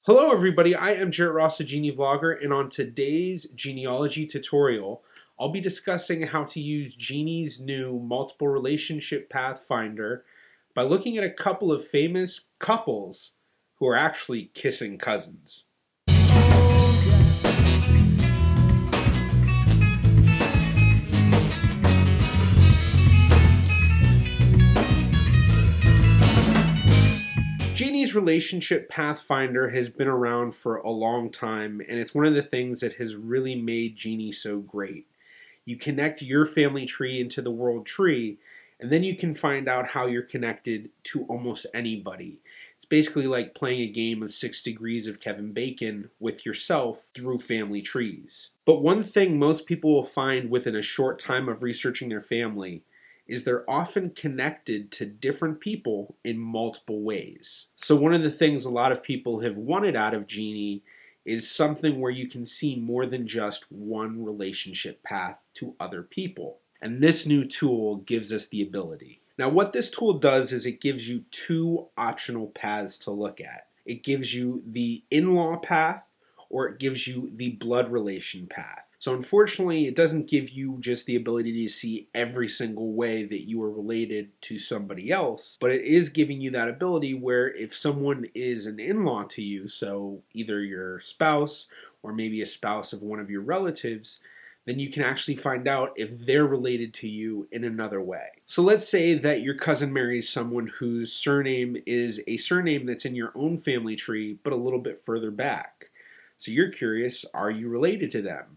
Hello everybody, I am Jarrett Ross, a GeneaVlogger, and on today's genealogy tutorial, I'll be discussing how to use Genie's new multiple relationship pathfinder by looking at a couple of famous couples who are actually kissing cousins. Genie's relationship pathfinder has been around for a long time, and it's one of the things that has really made Genie so great. You connect your family tree into the world tree, and then you can find out how you're connected to almost anybody. It's basically like playing a game of 6 degrees of Kevin Bacon with yourself through family trees. But one thing most people will find within a short time of researching their family is they're often connected to different people in multiple ways. So one of the things a lot of people have wanted out of Genie is something where you can see more than just one relationship path to other people. And this new tool gives us the ability. Now what this tool does is it gives you two optional paths to look at. It gives you the in-law path, or it gives you the blood relation path. So unfortunately, it doesn't give you just the ability to see every single way that you are related to somebody else, but it is giving you that ability where if someone is an in-law to you, so either your spouse or maybe a spouse of one of your relatives, then you can actually find out if they're related to you in another way. So let's say that your cousin marries someone whose surname is a surname that's in your own family tree, but a little bit further back. So you're curious, are you related to them?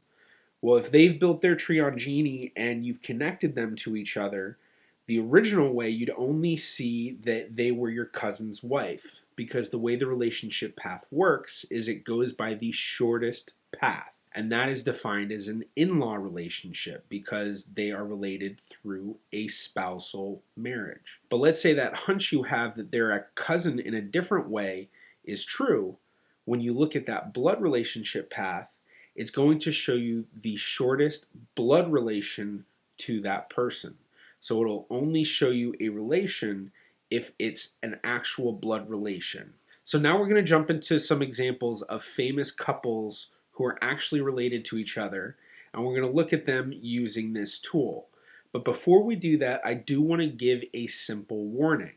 Well, if they've built their tree on Genie and you've connected them to each other, the original way you'd only see that they were your cousin's wife, because the way the relationship path works is it goes by the shortest path. And that is defined as an in-law relationship because they are related through a spousal marriage. But let's say that hunch you have that they're a cousin in a different way is true. When you look at that blood relationship path, it's going to show you the shortest blood relation to that person. So it'll only show you a relation if it's an actual blood relation. So now we're going to jump into some examples of famous couples who are actually related to each other, and we're going to look at them using this tool. But before we do that, I do want to give a simple warning.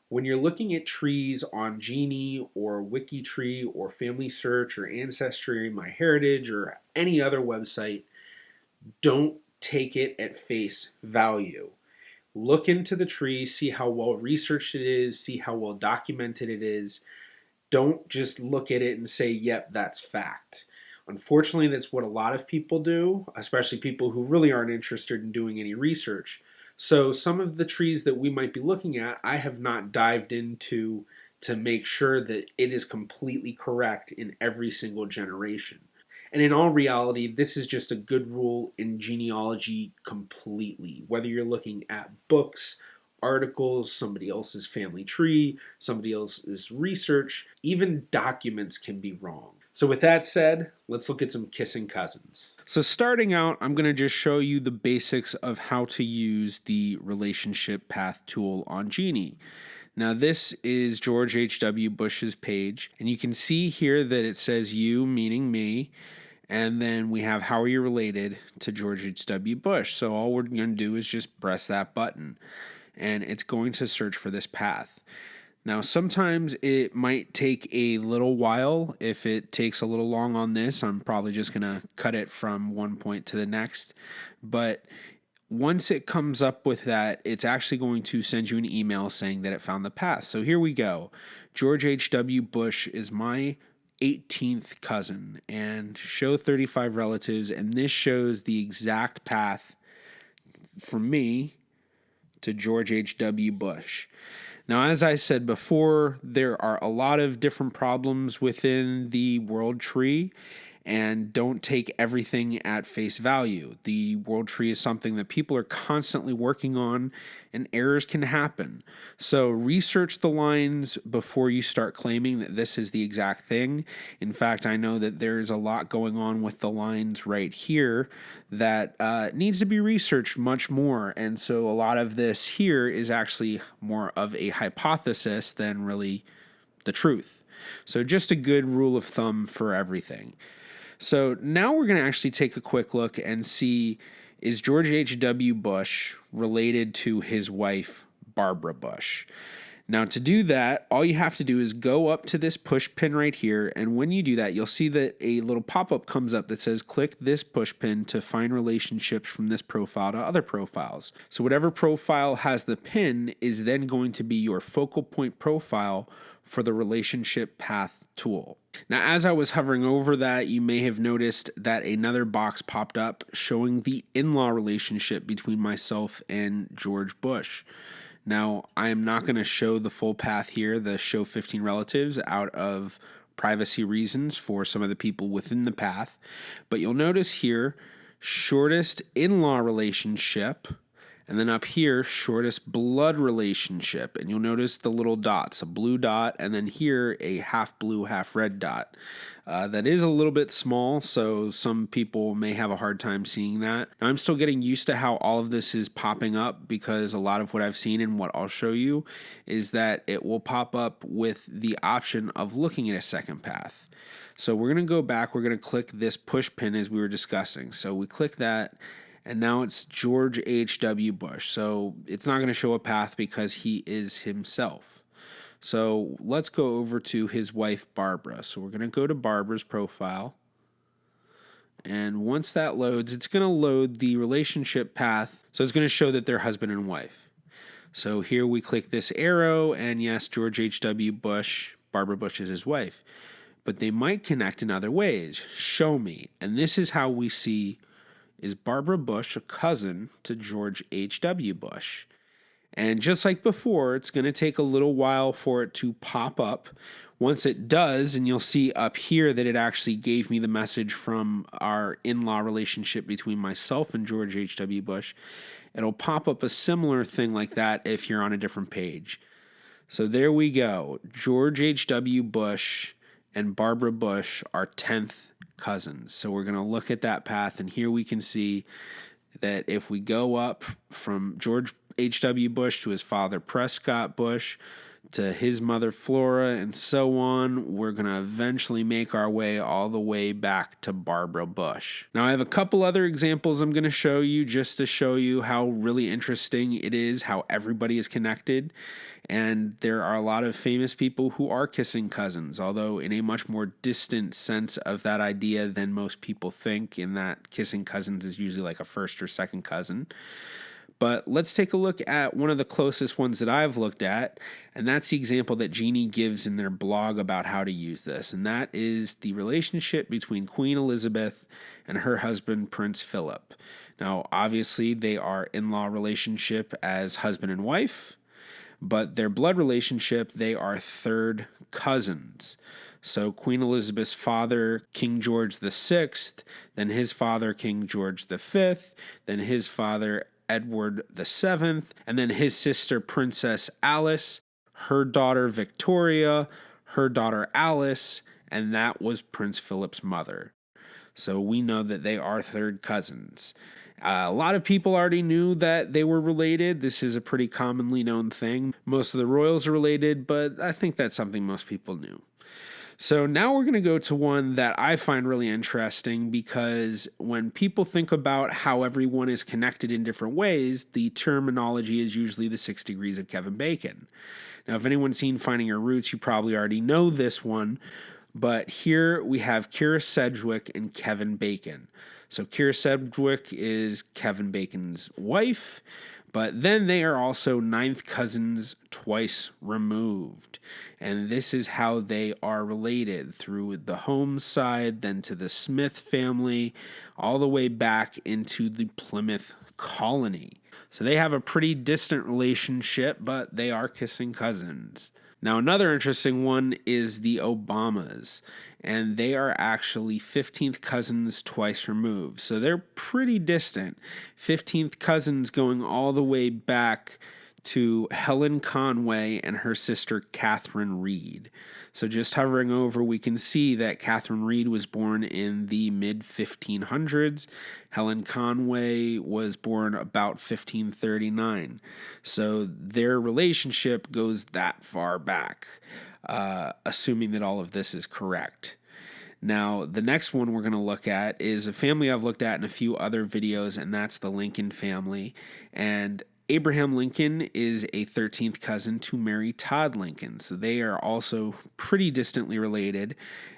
When you're looking at trees on Genie or WikiTree or Family Search or Ancestry, MyHeritage, or any other website, don't take it at face value. Look into the tree, see how well researched it is, see how well documented it is. Don't just look at it and say, yep, that's fact. Unfortunately, that's what a lot of people do, especially people who really aren't interested in doing any research. So some of the trees that we might be looking at, I have not dived into to make sure that it is completely correct in every single generation. And in all reality, this is just a good rule in genealogy completely. Whether you're looking at books, articles, somebody else's family tree, somebody else's research, even documents can be wrong. So with that said, let's look at some kissing cousins. So starting out, I'm going to just show you the basics of how to use the relationship path tool on Genie. Now this is George H.W. Bush's page, and you can see here that it says you, meaning me, and then we have how are you related to George H.W. Bush. So all we're going to do is just press that button, and it's going to search for this path. Now, sometimes it might take a little while. If it takes a little long on this, I'm probably just going to cut it from one point to the next. But once it comes up with that, it's actually going to send you an email saying that it found the path. So here we go. George H.W. Bush is my 18th cousin, and show 35 relatives, and this shows the exact path from me to George H.W. Bush. Now, as I said before, there are a lot of different problems within the world tree, and don't take everything at face value. The world tree is something that people are constantly working on, and errors can happen. So research the lines before you start claiming that this is the exact thing. In fact, I know that there's a lot going on with the lines right here that needs to be researched much more, and so a lot of this here is actually more of a hypothesis than really the truth. So just a good rule of thumb for everything. So now we're going to actually take a quick look and see, is George H.W. Bush related to his wife, Barbara Bush? Now, to do that, all you have to do is go up to this push pin right here, and when you do that, you'll see that a little pop-up comes up that says, click this push pin to find relationships from this profile to other profiles. So whatever profile has the pin is then going to be your focal point profile for the relationship path tool. Now, as I was hovering over that, you may have noticed that another box popped up showing the in-law relationship between myself and George Bush. Now, I am not going to show the full path here, the show 15 relatives, out of privacy reasons for some of the people within the path. But you'll notice here, shortest in-law relationship, and then up here, shortest blood relationship. And you'll notice the little dots, a blue dot, and then here, a half blue, half red dot. That is a little bit small, so some people may have a hard time seeing that. Now, I'm still getting used to how all of this is popping up, because a lot of what I've seen and what I'll show you is that it will pop up with the option of looking at a second path. So we're going to go back. We're going to click this push pin as we were discussing. So we click that, and now it's George H.W. Bush. So it's not going to show a path because he is himself. So let's go over to his wife, Barbara. So we're going to go to Barbara's profile. And once that loads, it's going to load the relationship path. So it's going to show that they're husband and wife. So here we click this arrow, and yes, George H.W. Bush, Barbara Bush is his wife. But they might connect in other ways. Show me. And this is how we see, is Barbara Bush a cousin to George H.W. Bush? And just like before, it's going to take a little while for it to pop up. Once it does, and you'll see up here that it actually gave me the message from our in-law relationship between myself and George H.W. Bush, it'll pop up a similar thing like that if you're on a different page. So there we go. George H.W. Bush and Barbara Bush are 10th cousins. So we're going to look at that path, and here we can see that if we go up from George H.W. Bush to his father Prescott Bush to his mother Flora and so on, we're going to eventually make our way all the way back to Barbara Bush. Now, I have a couple other examples I'm going to show you just to show you how really interesting it is, how everybody is connected. And there are a lot of famous people who are kissing cousins, although in a much more distant sense of that idea than most people think, in that kissing cousins is usually like a first or second cousin. But let's take a look at one of the closest ones that I've looked at, and that's the example that Genie gives in their blog about how to use this, and that is the relationship between Queen Elizabeth and her husband, Prince Philip. Now, obviously, they are in-law relationship as husband and wife, but their blood relationship, they are third cousins. So Queen Elizabeth's father, King George VI, then his father, King George V, then his father, Edward VII, and then his sister, Princess Alice, her daughter, Victoria, her daughter, Alice, and that was Prince Philip's mother. So we know that they are third cousins. A lot of people already knew that they were related. This is a pretty commonly known thing. Most of the royals are related, but I think that's something most people knew. So now we're going to go to one that I find really interesting, because when people think about how everyone is connected in different ways, the terminology is usually the 6 degrees of Kevin Bacon. Now, if anyone's seen Finding Your Roots, you probably already know this one, but here we have Kira Sedgwick and Kevin Bacon. So Kira Sedgwick is Kevin Bacon's wife, but then they are also 9th cousins twice removed. And this is how they are related, through the Holmes side, then to the Smith family, all the way back into the Plymouth colony. So they have a pretty distant relationship, but they are kissing cousins. Now, another interesting one is the Obamas, and they are actually 15th cousins twice removed. So they're pretty distant. 15th cousins going all the way back to Helen Conway and her sister Catherine Reed. So just hovering over, we can see that Catherine Reed was born in the mid-1500s. Helen Conway was born about 1539. So their relationship goes that far back. assuming that all of this is correct. Now, the next one we're going to look at is a family I've looked at in a few other videos, and that's the Lincoln family. And Abraham Lincoln is a 13th cousin to Mary Todd Lincoln. So they are also pretty distantly related,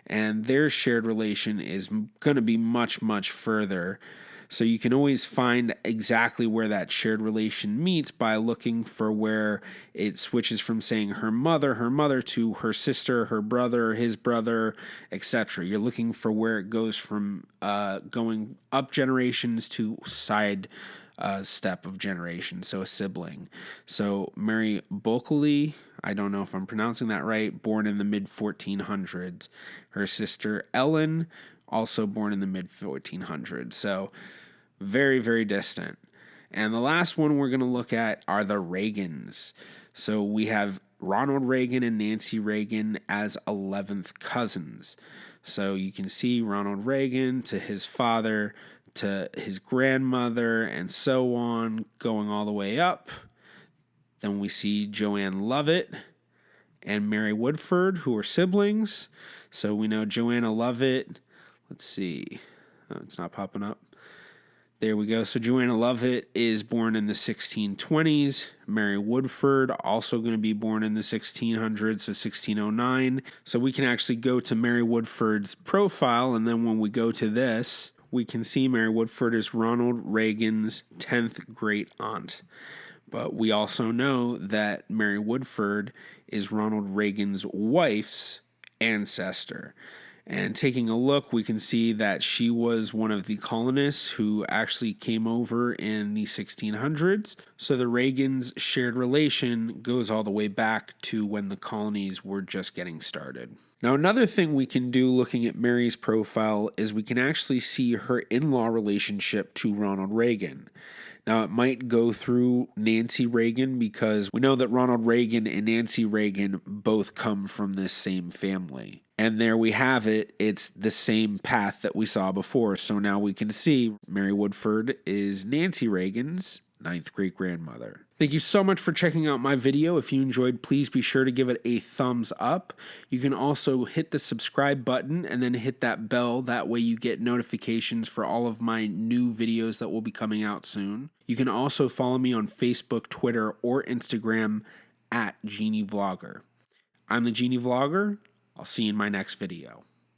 and their shared relation is going to be much, much further. So you can always find exactly where that shared relation meets by looking for where it switches from saying her mother to her sister, her brother, his brother, etc. You're looking for where it goes from going up generations to side step of generation, so a sibling. So Mary Bulkeley, I don't know if I'm pronouncing that right, born in the mid 1400s. Her sister Ellen, also born in the mid 1400s. So very, very distant. And the last one we're going to look at are the Reagans. So we have Ronald Reagan and Nancy Reagan as 11th cousins. So you can see Ronald Reagan to his father, to his grandmother, and so on, going all the way up. Then we see Joanne Lovett and Mary Woodford, who are siblings. So we know Joanna Lovett. Let's see. Oh, it's not popping up. There we go. So Joanna Lovett is born in the 1620s. Mary Woodford, also going to be born in the 1600s, so 1609. So we can actually go to Mary Woodford's profile, and then when we go to this, we can see Mary Woodford is Ronald Reagan's 10th great aunt. But we also know that Mary Woodford is Ronald Reagan's wife's ancestor. And taking a look, we can see that she was one of the colonists who actually came over in the 1600s. So the Reagans' shared relation goes all the way back to when the colonies were just getting started. Now, another thing we can do looking at Mary's profile is we can actually see her in-law relationship to Ronald Reagan. Now, it might go through Nancy Reagan because we know that Ronald Reagan and Nancy Reagan both come from this same family. And there we have it. It's the same path that we saw before. So now we can see Mary Woodford is Nancy Reagan's 9th great-grandmother. Thank you so much for checking out my video. If you enjoyed, please be sure to give it a thumbs up. You can also hit the subscribe button and then hit that bell. That way you get notifications for all of my new videos that will be coming out soon. You can also follow me on Facebook, Twitter, or Instagram at GeneaVlogger. I'm the GeneaVlogger. I'll see you in my next video.